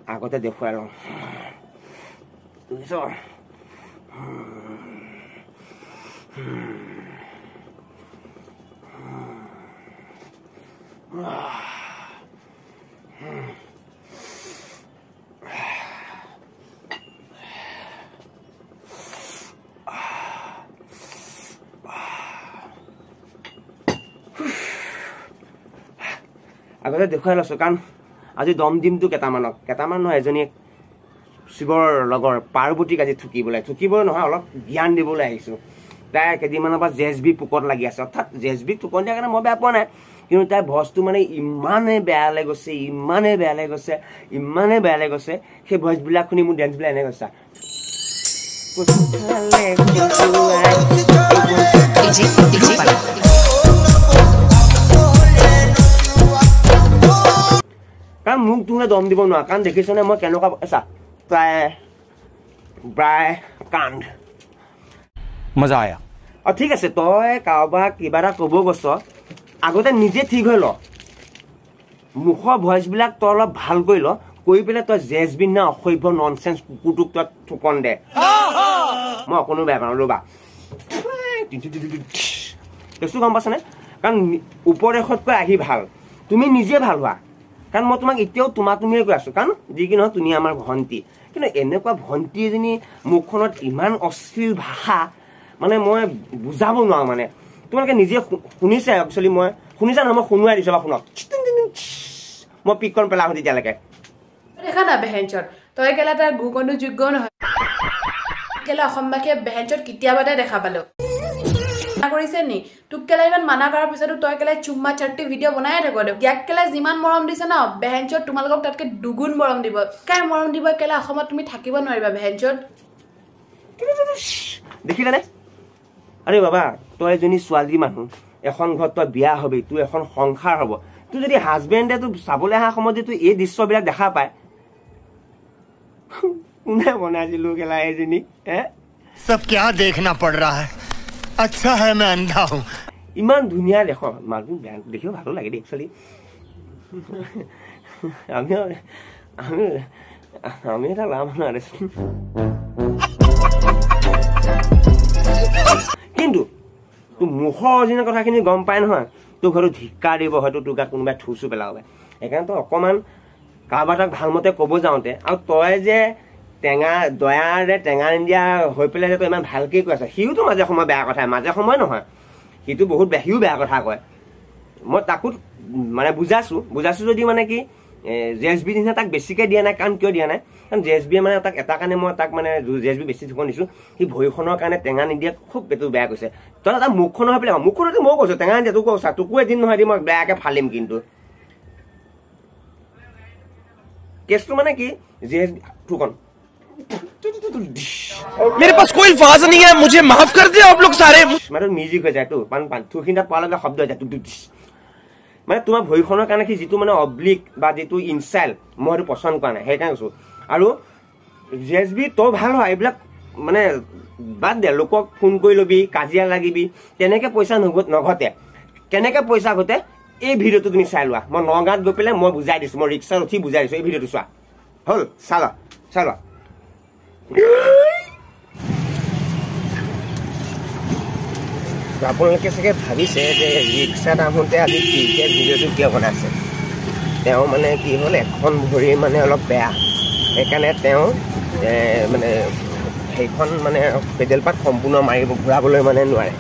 আগতে দেখুৱাই লওঁ আগতে দেখুৱাই লৈছোঁ কাৰণ আজি দম দিমটো কেইটামান নহয় এজনী শিৱৰ লগৰ পাৰ্বতীক আজি থুকিবলৈ নহয় অলপ জ্ঞান দিবলৈ আহিছোঁ তাই কেইদিনমানৰ পৰা জেছবি পোকত লাগি আছে অৰ্থাৎ জেছবি টোকন দিয়াৰ কাৰণে মই বেয়া পোৱা নাই কিন্তু তাইৰ ভইচটো মানে ইমানেই বেয়া গৈছে সেই ভইচবিলাক শুনি মোৰ ডেন্সবিলাক এনে গৈছে কাৰণ মোক তুমি দম দিব নোৱাৰা কাৰণ দেখিছনে মই কেনেকুৱা আছা প্ৰায় কাণ্ড মজা আয়া ঠিক আছে তই কাৰোবাক কিবা এটা ক'ব গৈছ আগতে নিজে ঠিক হৈ ল মুখৰ ভইচবিলাক তই অলপ ভাল কৰি ল কৰি পেলাই তই জেছবিন না অসভ্য ননচেন্স কুকুৰটোক তই ঠুকন দে মই অকণো বেয়া পাওঁ ৰ'বা কেছটো গম পাইছনে কাৰণ উপদেশতকৈ আহি ভাল তুমি নিজে ভাল হোৱা কাৰণ মই তোমাক এতিয়াও তুমিয়ে কৈ আছোঁ কাৰণ যি কি নহয় তুমি আমাৰ ভণ্টি কিন্তু এনেকুৱা ভণ্টি এজনী মুখখনত ইমান অশ্লীল ভাষা মানে মই বুজাব নোৱাৰো মানে তোমালোকে নিজে শুনিছা একচুৱেলি মই শুনিছা নহয় মই শুনোৱাই দিছোঁ বা শুনক মই পিকখন পেলাওঁ তেতিয়ালৈকে দেখা না বেহেঞ্চত তই কেলা তাৰ গুকনো যোগ্য নহয় কেলা অসমবাসীয়ে বেহেঞ্চত কেতিয়াবাতে দেখা পালো কৰিছে নি তোক কেলা ইমান মানা কৰাৰ পিছতো তই কেলা চুম্মা চাট্টি ভিডিঅ' বনায়ে থাকো ইয়াক কেলা যিমান মৰম দিছে ন বেহেঞ্চত তোমালোকক তাতকৈ দুগুণ মৰম দিব কাই মৰম দিব কেলা অসমত তুমি থাকিব নোৱাৰিবা বেহেঞ্চত দেখিলানে আৰে বাবা তই এজনী ছোৱালী মানুহ এখন ঘৰত তই বিয়া হবি তোৰ এখন সংসাৰ হ'ব তোৰ যদি হাজবেণ্ডে তোৰ চাবলৈ অহা সময়ত যদি তোৰ এই দৃশ্যবিলাক দেখা পায় কোনে বনাইছিলো কেলা এজনী সব क्या देखना पड़ रहा है अच्छा है मैं अंधा हूं ইমান ধুনীয়া দেখ মানুহ দেখিও ভালো লাগে দেই একচুৱেলি আমি এটা লাভ নোৱাৰে কিন্তু তোৰ মুখৰ অৰিজিনেল কথাখিনি গম পাই নহয় তোৰ ঘৰত ধিক্কাৰ দিব হয়তো তোৰ গাত কোনোবাই থুচু পেলাব সেইকাৰণে তই অকণমান কাৰোবাৰ তাক ভালমতে ক'ব যাওঁতে আৰু তই যে দয়াৰে টেঙা নিদিয়া হৈ পেলাই যে তই ইমান ভালকৈ কৈ আছ সিওতো মাজে সময় বেয়া কথা মাজে সময় নহয় সিটো বহুত সিও বেয়া কথা কয় মই তাকো মানে বুজাইছোঁ যদি মানে কি জেছবি নিচিনা তাক বেছিকৈ দিয়া নাই কাৰণ কিয় দিয়া নাই কাৰণ জেছবিয়ে মানে তাক এটা কাৰণে মই তাক মানে জেছবি বেছি থুকন দিছোঁ সি ভৰিখনৰ কাৰণে টেঙা নিদিয়া খুব এইটো বেয়া কৈছে তই এটা মুখখনৰ হৈ পেলাই মুখখনতে মই কৈছোঁ টেঙা নিদিয়া তোক কৈছা তোকো এদিন নহয় এদিন মই বেয়াকৈ ফালিম কিন্তু কেছটো মানে কি জেছবি থুকন मेरे पास कोई अल्फाज नहीं है मुझे माफ कर दे आप लोग सारे মানে মিউজিক হৈ যায় তো থুখিনা পোৱাৰ লগে শব্দ হৈ যায় মানে তোমাৰ ভৰিখনৰ কাৰণে সি যিটো মানে অব্লিক বা যিটো ইনচাইল মই সেইটো পচন্দ কৰা নাই সেইকাৰণে কৈছোঁ আৰু জেছবি তই ভাল হয় এইবিলাক মানে বাদ দে লোকক ফোন কৰি ল'বি কাজিয়া লাগিবি তেনেকৈ পইচা নঘটে কেনেকৈ পইচা ঘটে এই ভিডিঅ'টো তুমি চাই লোৱা মই নগাঁৱত গৈ পেলাই মই বুজাই দিছোঁ মই ৰিক্সাত উঠি বুজাই দিছোঁ এই ভিডিঅ'টো চোৱা হ'ল চাই লোৱা আপোনালোকে চাগে ভাবিছে যে ৰিক্সাত আহোঁতে আজি ক্ৰিকেট ভিডিঅ'টো কিয় বনাইছে তেওঁ মানে কি হ'ল এখন ভৰি মানে অলপ বেয়া সেইকাৰণে তেওঁ মানে সেইখন মানে পেডেল পাত সম্পূৰ্ণ ঘূৰাবলৈ মানে নোৱাৰে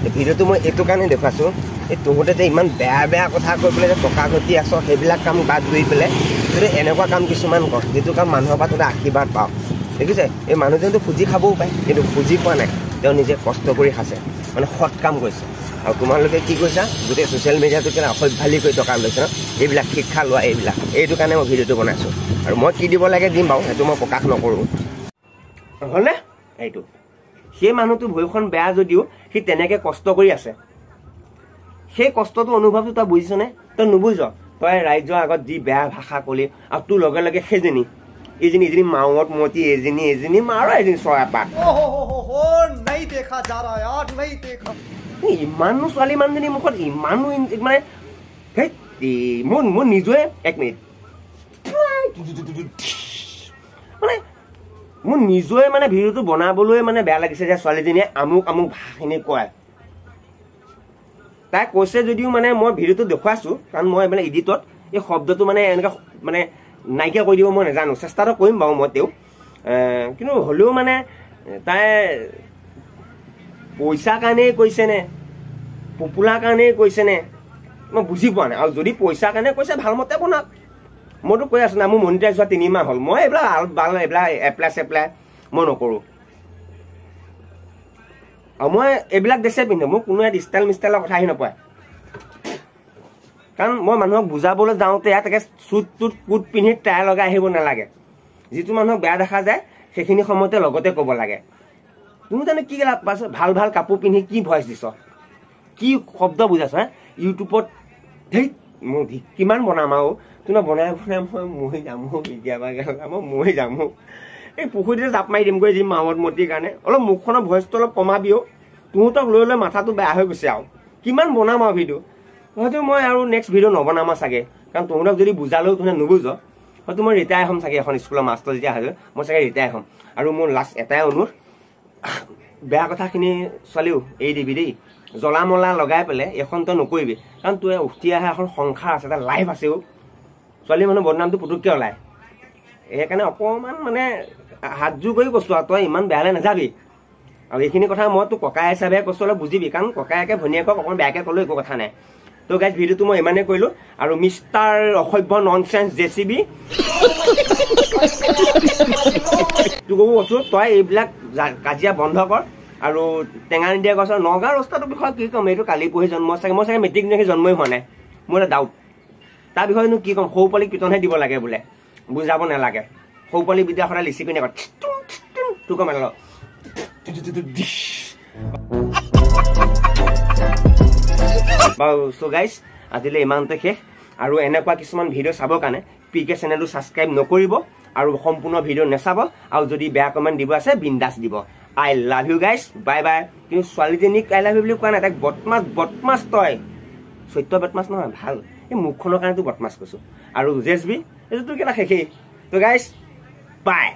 ভিডিঅ'টো মই এইটো কাৰণে দেখুৱাইছোঁ এই তহঁতে যে ইমান বেয়া কথা কৈ পেলাই যে টকা ঘটি আছ সেইবিলাক কাম বাদ দি পেলাই যদি এনেকুৱা কাম কিছুমান কৰ যিটো কাম মানুহৰ পৰা তহঁতে আশীৰ্বাদ পাওঁ দেখিছে এই মানুহজনটো খুজি খাবও পায় কিন্তু খুজি পোৱা নাই তেওঁ নিজে কষ্ট কৰি খাইছে মানে সৎ কাম কৰিছে আৰু তোমালোকে কি কৈছা গোটেই ছ'চিয়েল মিডিয়াটো কেনে অসভ্যালি কৰি টকা লৈছে ন এইবিলাক শিক্ষা লোৱা এইটো কাৰণে মই ভিডিঅ'টো বনাইছোঁ আৰু মই কি দিব লাগে দিম বাৰু সেইটো মই প্ৰকাশ নকৰোঁ হ'লনে এইটো সেই মানুহটো ভৰিখন বেয়া যদিও সি তেনেকৈ কষ্ট কৰি আছে সেই কষ্টটো অনুভৱটো তই বুজিছনে তই নুবুজ তই ৰাইজৰ আগত যি বেয়া ভাষা ক'লি আৰু তোৰ লগে লগে সেইজনী এজনী মাওত মতি এজনী মাৰ এজনী চৰাই পাত ইমানো ছোৱালী মানুহজনী মুখত ইমানো মানে মোৰ নিজে এক মিনিট মোৰ নিজে মানে ভিডিঅ'টো বনাবলৈ মানে বেয়া লাগিছে যে ছোৱালীজনীয়ে আমুক আমুক ভাষাখিনি কয় তাই কৈছে যদিও মানে মই ভিডিঅ'টো দেখুৱাইছোঁ কাৰণ মই মানে এডিটত এই শব্দটো মানে এনেকৈ মানে নাইকিয়া কৰি দিব মই নাজানো চেষ্টাটো কৰিম বাৰু মই তেওঁ কিন্তু হ'লেও মানে তাই পইচাৰ কাৰণেই কৈছেনে পপুলাৰ কাৰণেই কৈছেনে মই বুজি পোৱা নাই আৰু যদি পইচাৰ কাৰণে কৈছে ভালমতে বনাওক মইতো কৈ আছোঁ না মোৰ মনিটাইজ হোৱা 3 মাহ হ'ল মই এইবিলাক এপ্লাই মই নকৰোঁ আৰু মই এইবিলাক ড্ৰেছে পিন্ধো মোক কোনো ইয়াত ষ্টাইলৰ কথা আহি নপৰে কাৰণ মই মানুহক বুজাবলৈ যাওঁতে তাকে চুট টুট কোট পিন্ধি টাই লগাই আহিব নালাগে যিটো মানুহক বেয়া দেখা যায় সেইখিনি সময়তে লগতে ক'ব লাগে তুমি জানো কি লাভ পাইছ ভাল ভাল কাপোৰ পিন্ধি কি ভইচ দিছ কি শব্দ বুজাইছ ইউটিউবত ধেই মোৰ কিমান বনাম আৰু তুমি বনাই মই মৰি যাম কেতিয়াবা মই মৰি যাম এই পুখুৰীতে জাপ মাৰি দিমগৈ যি মাহত মতিৰ কাৰণে অলপ মুখখনৰ ভইচটো অলপ কমাবিও তহঁতক লৈ লৈ মাথাটো বেয়া হৈ গৈছে আৰু কিমান বনাম আৰু ভিডিঅ' হয়তো মই আৰু নেক্সট ভিডিঅ' নবনাম চাগে কাৰণ তহঁতক যদি বুজালেও তুমি নুবুজ হয়তো মই ৰিটায়াৰ হ'ম চাগে এখন স্কুলৰ মাষ্টৰ যেতিয়া হয় মই চাগে ৰিটায়াৰ হ'ম আৰু মোৰ লাষ্ট এটাই অনুৰোধ বেয়া কথাখিনি ছোৱালীও এৰি দিবি দেই জ্বলা মলা লগাই পেলাই এখন তই নকৰিবি কাৰণ তই উঠি অহা এখন সংসাৰ আছে এটা লাইফ আছেও ছোৱালী মানুহ বদনামটো পুটুককৈ ওলায় সেইকাৰণে অকণমান মানে হাতযোৰ কৰি কৈছোঁ আৰু তই ইমান বেয়ালৈ নাযাবি আৰু এইখিনি কথা মই তোৰ ককাই হিচাপে কৈছোঁ অলপ বুজিবি কাৰণ ককায়েকে ভনীয়েকক অকণমান বেয়াকৈ ক'লেও একো কথা নাই তো গাইজ ভিডিঅ'টো মই ইমানেই কৰিলোঁ আৰু মিষ্টাৰ অসভ্য ননচেন্স JCB তোক কৈছোঁ তই এইবিলাক কাজিয়া বন্ধ কৰ আৰু টেঙা নিদিয়া গছৰ নগাঁও ৰাস্তাটোৰ বিষয়ে কি ক'ম এইটো কালি পঢ়ি জন্ম মই চাগে মেট্ৰিক নিদিয়াকৈ জন্মই হোৱা নাই মোৰ এটা ডাউট তাৰ বিষয়েনো কি ক'ম সৰু পোৱালীক পিটনহে দিব লাগে বোলে বুজাব নালাগে সৰু পোৱালী বিদ্যা সদায় লিচি পিনে তোক কম বাৰু চ' গাইজ আজিলৈ ইমানতে শেষ আৰু এনেকুৱা কিছুমান ভিডিঅ' চাবৰ কাৰণে PK চেনেলটো ছাবস্ক্ৰাইব নকৰিব আৰু সম্পূৰ্ণ ভিডিঅ' নাচাব আৰু যদি বেয়া কমেণ্ট দিব আছে বিন্দাছ দিব I love you guys bye bye কিন্তু ছোৱালীজনীক আই লাভ ইউ বুলি কোৱা নাই তাইক বদমাছ তই সত্য বদমাছ নহয় ভাল এই মুখখনৰ কাৰণে তোৰ বদমাছ কৈছোঁ আৰু JSB এইটো তোৰ কেইটা শেষেই তো গাইজ বাই